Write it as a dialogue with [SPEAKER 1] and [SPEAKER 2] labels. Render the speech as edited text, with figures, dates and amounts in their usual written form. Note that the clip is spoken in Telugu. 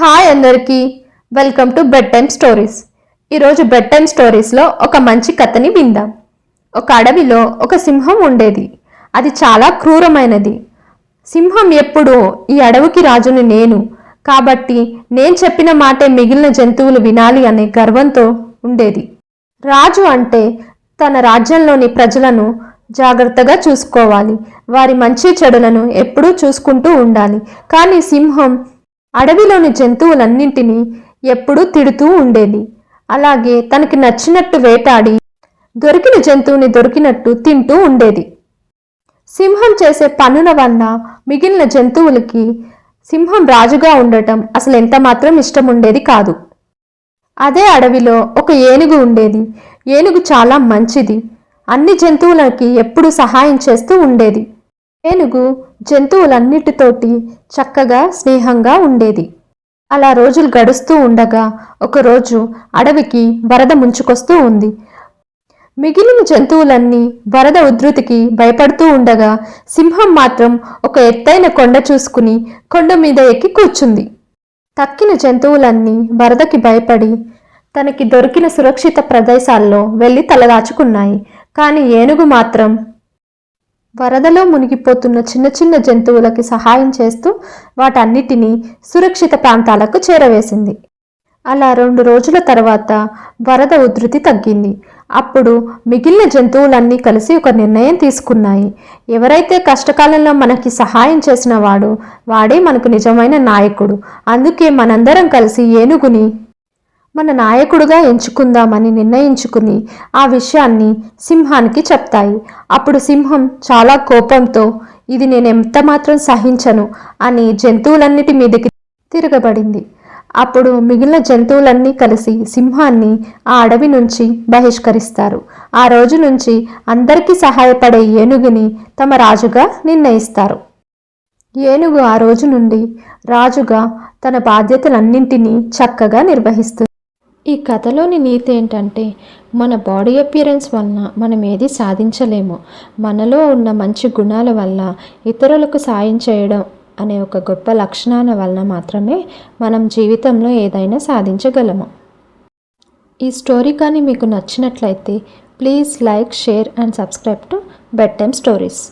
[SPEAKER 1] హాయ్ అందరికీ, welcome to bed time stories. ఈరోజు బెడ్ టైమ్ స్టోరీస్లో ఒక మంచి కథని విందాం. ఒక అడవిలో ఒక సింహం ఉండేది. అది చాలా క్రూరమైనది. సింహం ఎప్పుడూ ఈ అడవికి రాజుని నేను, కాబట్టి నేను చెప్పిన మాటే మిగిలిన జంతువులు వినాలి అనే గర్వంతో ఉండేది. రాజు అంటే తన రాజ్యంలోని ప్రజలను జాగ్రత్తగా చూసుకోవాలి, వారి మంచి చెడులను ఎప్పుడూ చూసుకుంటూ ఉండాలి. కానీ సింహం అడవిలోని జంతువులన్నింటినీ ఎప్పుడూ తిడుతూ ఉండేది. అలాగే తనకి నచ్చినట్టు వేటాడి దొరికిన జంతువుని దొరికినట్టు తింటూ ఉండేది. సింహం చేసే పనుల వల్ల మిగిలిన జంతువులకి సింహం రాజుగా ఉండటం అసలు ఎంత మాత్రం ఇష్టం ఉండేది కాదు. అదే అడవిలో ఒక ఏనుగు ఉండేది. ఏనుగు చాలా మంచిది. అన్ని జంతువులకి ఎప్పుడూ సహాయం చేస్తూ ఉండేది. ఏనుగు జంతువులన్నిటితోటి చక్కగా స్నేహంగా ఉండేది. అలా రోజులు గడుస్తూ ఉండగా ఒకరోజు అడవికి వరద ముంచుకొస్తూ ఉంది. మిగిలిన జంతువులన్నీ వరద ఉధృతికి భయపడుతూ ఉండగా సింహం మాత్రం ఒక ఎత్తైన కొండ చూసుకుని కొండ మీద ఎక్కి కూర్చుంది. తక్కిన జంతువులన్నీ వరదకి భయపడి తనకి దొరికిన సురక్షిత ప్రదేశాల్లో వెళ్ళి తలదాచుకున్నాయి. కానీ ఏనుగు మాత్రం వరదలో మునిగిపోతున్న చిన్న చిన్న జంతువులకి సహాయం చేస్తూ వాటన్నిటినీ సురక్షిత ప్రాంతాలకు చేరవేసింది. అలా 2 రోజుల తర్వాత వరద ఉధృతి తగ్గింది. అప్పుడు మిగిలిన జంతువులన్నీ కలిసి ఒక నిర్ణయం తీసుకున్నాయి. ఎవరైతే కష్టకాలంలో మనకి సహాయం చేసిన వాడే మనకు నిజమైన నాయకుడు. అందుకే మనందరం కలిసి ఏనుగుని మన నాయకుడుగా ఎంచుకుందామని నిర్ణయించుకుని ఆ విషయాన్ని సింహానికి చెప్తాయి. అప్పుడు సింహం చాలా కోపంతో ఇది నేను ఎంత మాత్రం సహించను అని జంతువులన్నిటి మీదకి తిరగబడింది. అప్పుడు మిగిలిన జంతువులన్నీ కలిసి సింహాన్ని ఆ అడవి నుంచి బహిష్కరిస్తారు. ఆ రోజు నుంచి అందరికీ సహాయపడే ఏనుగుని తమ రాజుగా నిర్ణయిస్తారు. ఏనుగు ఆ రోజు నుండి రాజుగా తన బాధ్యతలన్నింటినీ చక్కగా నిర్వహిస్తుంది. ఈ కథలోని నీతి ఏంటంటే, మన బాడీ అపియరెన్స్ వలన మనం ఏది సాధించలేము. మనలో ఉన్న మంచి గుణాల వల్ల ఇతరులకు సాయం చేయడం అనే ఒక గొప్ప లక్షణాల వలన మాత్రమే మనం జీవితంలో ఏదైనా సాధించగలము. ఈ స్టోరీ కానీ మీకు నచ్చినట్లయితే please like, share and subscribe to bed time stories.